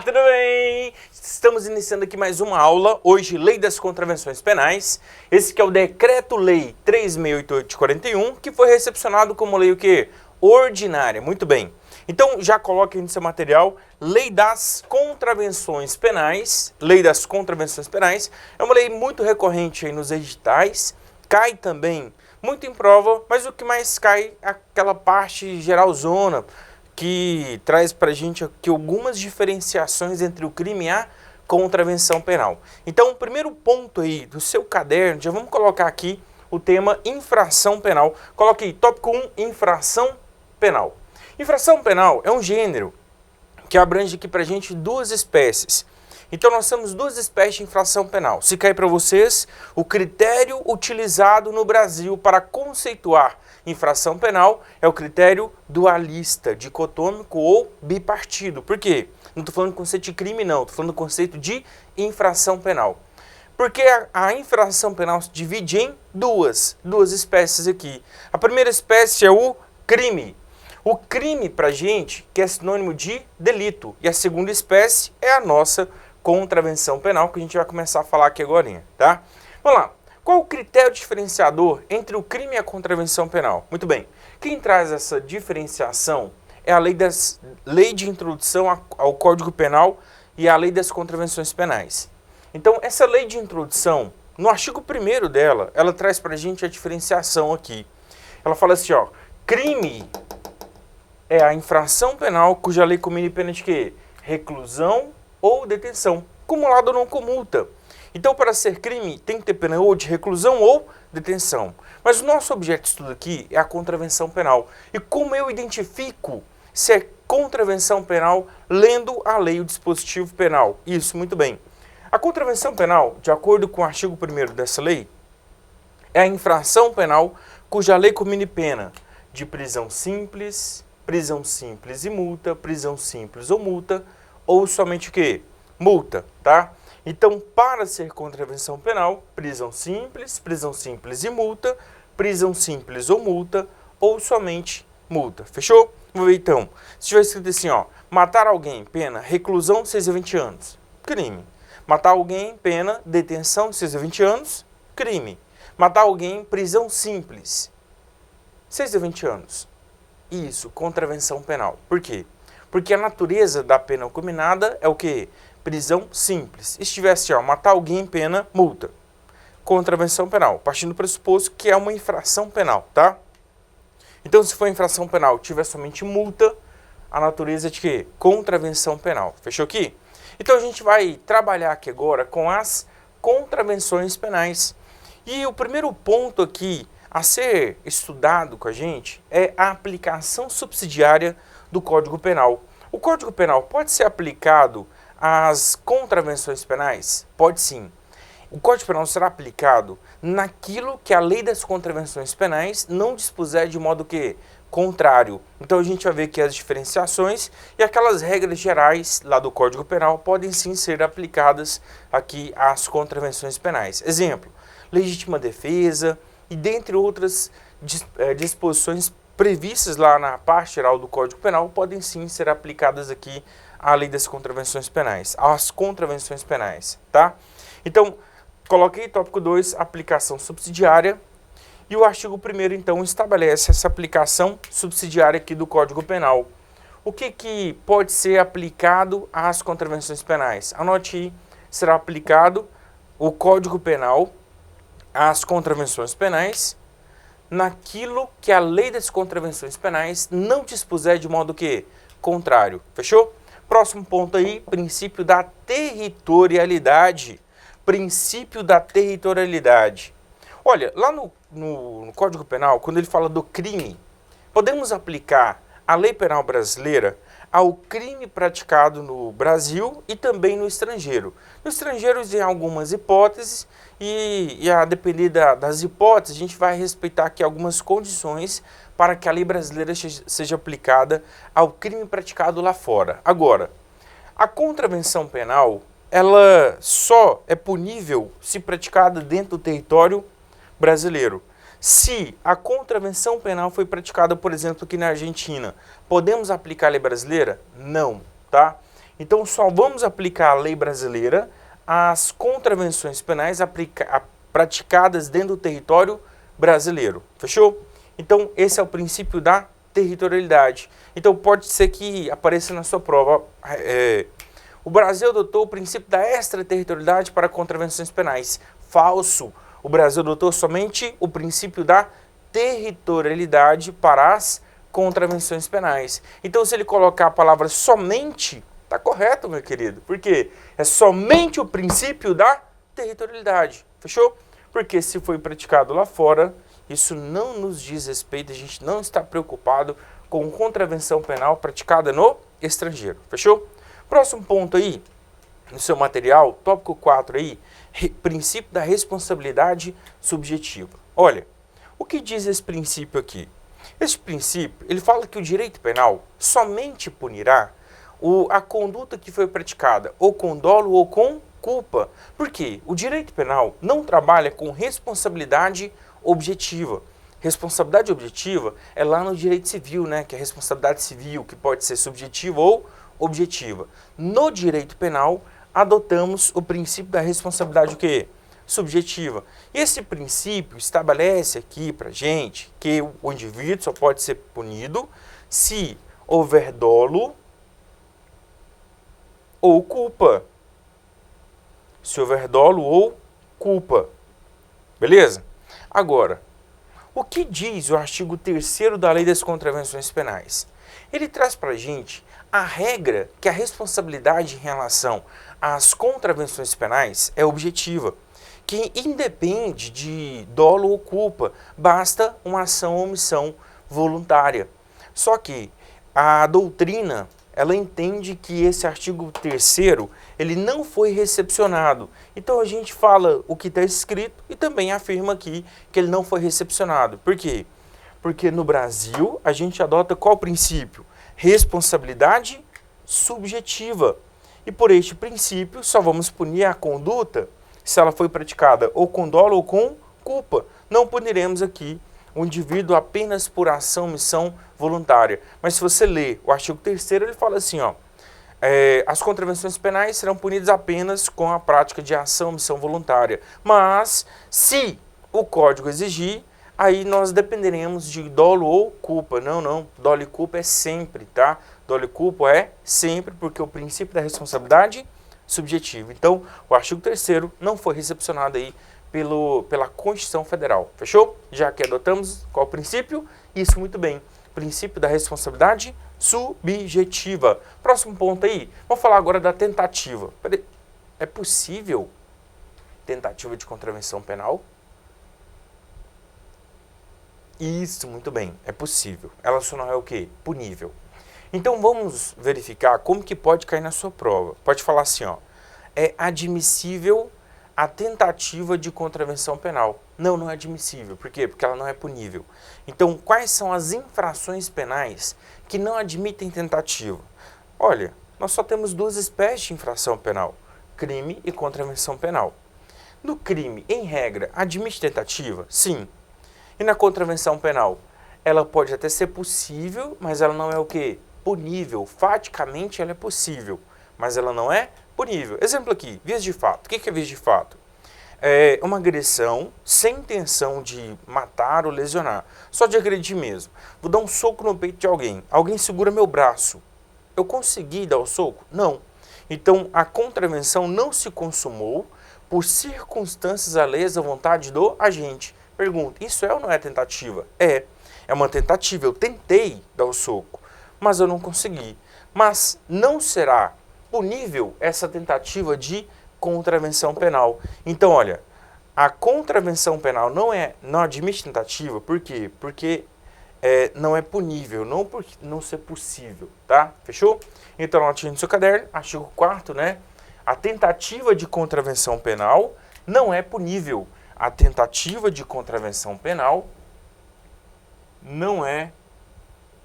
Olá, tudo bem? Estamos iniciando aqui mais uma aula, hoje Lei das Contravenções Penais. Esse que é o Decreto-Lei 3.688 de 41, que foi recepcionado como lei o quê? Ordinária, muito bem. Então já coloque aí no seu material, Lei das Contravenções Penais. Lei das Contravenções Penais é uma lei muito recorrente aí nos editais, cai também muito em prova, mas o que mais cai é aquela parte geralzona, que traz para a gente aqui algumas diferenciações entre o crime e a contravenção penal. Então, o primeiro ponto aí do seu caderno, já vamos colocar aqui o tema infração penal. Coloque aí, tópico 1, infração penal. Infração penal é um gênero que abrange aqui para a gente duas espécies. Então, nós temos duas espécies de infração penal. Se cair para vocês, o critério utilizado no Brasil para conceituar infração penal é o critério dualista, dicotômico ou bipartido. Por quê? Não estou falando do conceito de crime, não. Estou falando do conceito de infração penal. Porque a infração penal se divide em duas espécies aqui. A primeira espécie é o crime. O crime, para a gente, que é sinônimo de delito. E a segunda espécie é a nossa contravenção penal, que a gente vai começar a falar aqui agora, tá? Vamos lá. Qual o critério diferenciador entre o crime e a contravenção penal? Muito bem. Quem traz essa diferenciação é a lei de introdução ao Código Penal e a lei das contravenções penais. Então, essa lei de introdução, no artigo 1º dela, ela traz para a gente a diferenciação aqui. Ela fala assim, ó, crime é a infração penal cuja lei comine pena de quê? Reclusão ou detenção, cumulado ou não com multa. Então, para ser crime, tem que ter pena ou de reclusão ou detenção. Mas o nosso objeto de estudo aqui é a contravenção penal. E como eu identifico se é contravenção penal lendo a lei, o dispositivo penal? Isso, muito bem. A contravenção penal, de acordo com o artigo 1º dessa lei, é a infração penal cuja lei comine pena de prisão simples e multa, prisão simples ou multa, ou somente o quê? Multa, tá? Então, para ser contravenção penal, prisão simples e multa, prisão simples ou multa, ou somente multa. Fechou? Vamos ver então. Se tiver escrito assim, ó, matar alguém, pena, reclusão, 6 a 20 anos, crime. Matar alguém, pena, detenção, 6 a 20 anos, crime. Matar alguém, prisão simples, 6 a 20 anos. Isso, contravenção penal. Por quê? Porque a natureza da pena combinada é o quê? Prisão simples. Se estivesse, ó, matar alguém, pena, multa. Contravenção penal, partindo do pressuposto que é uma infração penal, tá? Então, se for infração penal tiver somente multa, a natureza é de quê? Contravenção penal. Fechou aqui? Então, a gente vai trabalhar aqui agora com as contravenções penais. E o primeiro ponto aqui a ser estudado com a gente é a aplicação subsidiária do Código Penal. O Código Penal pode ser aplicado às contravenções penais? Pode sim. O Código Penal será aplicado naquilo que a lei das contravenções penais não dispuser de modo que contrário. Então a gente vai ver aqui as diferenciações e aquelas regras gerais lá do Código Penal podem sim ser aplicadas aqui às contravenções penais. Exemplo, legítima defesa e dentre outras disposições previstas lá na parte geral do Código Penal podem sim ser aplicadas aqui à lei das contravenções penais, às contravenções penais, tá? Então, coloquei tópico 2, aplicação subsidiária, e o artigo 1º, então, estabelece essa aplicação subsidiária aqui do Código Penal. O que pode ser aplicado às contravenções penais? Anote aí, será aplicado o Código Penal às contravenções penais naquilo que a lei das contravenções penais não dispuser de modo que contrário. Fechou? Próximo ponto aí, princípio da territorialidade. Princípio da territorialidade. Olha, lá no Código Penal, quando ele fala do crime, podemos aplicar a lei penal brasileira ao crime praticado no Brasil e também no estrangeiro. No estrangeiro, em algumas hipóteses, e a depender das hipóteses, a gente vai respeitar aqui algumas condições para que a lei brasileira seja aplicada ao crime praticado lá fora. Agora, a contravenção penal, ela só é punível se praticada dentro do território brasileiro. Se a contravenção penal foi praticada, por exemplo, aqui na Argentina, podemos aplicar a lei brasileira? Não, tá? Então, só vamos aplicar a lei brasileira às contravenções penais praticadas dentro do território brasileiro. Fechou? Então, esse é o princípio da territorialidade. Então, pode ser que apareça na sua prova. O Brasil adotou o princípio da extraterritorialidade para contravenções penais. Falso. O Brasil adotou somente o princípio da territorialidade para as contravenções penais. Então, se ele colocar a palavra somente, tá correto, meu querido. Por quê? É somente o princípio da territorialidade. Fechou? Porque se foi praticado lá fora, isso não nos diz respeito, a gente não está preocupado com contravenção penal praticada no estrangeiro. Fechou? Próximo ponto aí, no seu material, tópico 4 aí, princípio da responsabilidade subjetiva. Olha, o que diz esse princípio aqui? Este princípio, ele fala que o direito penal somente punirá a conduta que foi praticada ou com dolo ou com culpa. Por quê? O direito penal não trabalha com responsabilidade objetiva. Responsabilidade objetiva é lá no direito civil, né? Que é a responsabilidade civil, que pode ser subjetiva ou objetiva. No direito penal, adotamos o princípio da responsabilidade o quê? Subjetiva. E esse princípio estabelece aqui pra gente que o indivíduo só pode ser punido se houver dolo ou culpa. Se houver dolo ou culpa. Beleza? Agora, o que diz o artigo 3º da Lei das Contravenções Penais? Ele traz para a gente a regra que a responsabilidade em relação às contravenções penais é objetiva, que independe de dolo ou culpa, basta uma ação ou omissão voluntária. Só que a doutrina, ela entende que esse artigo 3º, ele não foi recepcionado. Então a gente fala o que está escrito e também afirma aqui que ele não foi recepcionado. Por quê? Porque no Brasil a gente adota qual princípio? Responsabilidade subjetiva. E por este princípio só vamos punir a conduta se ela foi praticada ou com dolo ou com culpa. Não puniremos aqui o indivíduo apenas por ação, omissão voluntária. Mas se você ler o artigo 3º, ele fala assim, ó, as contravenções penais serão punidas apenas com a prática de ação, omissão voluntária. Mas, se o Código exigir, aí nós dependeremos de dolo ou culpa. Não, dolo e culpa é sempre, tá? Dolo e culpa é sempre, porque o princípio da responsabilidade subjetiva. Então, o artigo 3º não foi recepcionado aí pela Constituição Federal. Fechou? Já que adotamos qual princípio? Isso, muito bem. Princípio da responsabilidade subjetiva. Próximo ponto aí. Vamos falar agora da tentativa. É possível tentativa de contravenção penal? Isso, muito bem. É possível. Ela só não é o quê? Punível. Então, vamos verificar como que pode cair na sua prova. Pode falar assim, ó. É admissível a tentativa de contravenção penal. Não é admissível. Por quê? Porque ela não é punível. Então, quais são as infrações penais que não admitem tentativa? Olha, nós só temos duas espécies de infração penal. Crime e contravenção penal. No crime, em regra, admite tentativa? Sim. E na contravenção penal? Ela pode até ser possível, mas ela não é o quê? Punível. Faticamente ela é possível, mas ela não é punível. Exemplo aqui, vias de fato. O que é vias de fato? É uma agressão sem intenção de matar ou lesionar, só de agredir mesmo. Vou dar um soco no peito de alguém, alguém segura meu braço. Eu consegui dar o soco? Não. Então, a contravenção não se consumou por circunstâncias alheias à vontade do agente. Pergunta, isso é ou não é tentativa? É uma tentativa, eu tentei dar o soco, mas eu não consegui. Mas não será punível essa tentativa de contravenção penal. Então, olha, a contravenção penal não admite tentativa, por quê? Porque não é punível, não por não ser possível, tá? Fechou? Então, anote no seu caderno, artigo 4º, né? A tentativa de contravenção penal não é punível. A tentativa de contravenção penal não é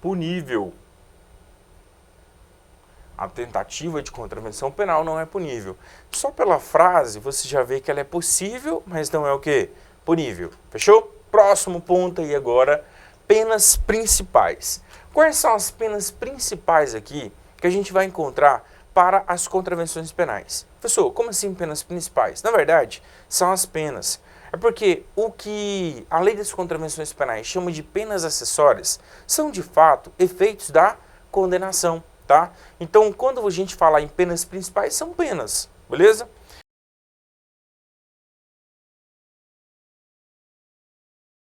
punível. A tentativa de contravenção penal não é punível. Só pela frase você já vê que ela é possível, mas não é o quê? Punível. Fechou? Próximo ponto aí agora, penas principais. Quais são as penas principais aqui que a gente vai encontrar para as contravenções penais. Professor, como assim penas principais? Na verdade, são as penas. É porque o que a lei das contravenções penais chama de penas acessórias são, de fato, efeitos da condenação, tá? Então, quando a gente fala em penas principais, são penas, beleza?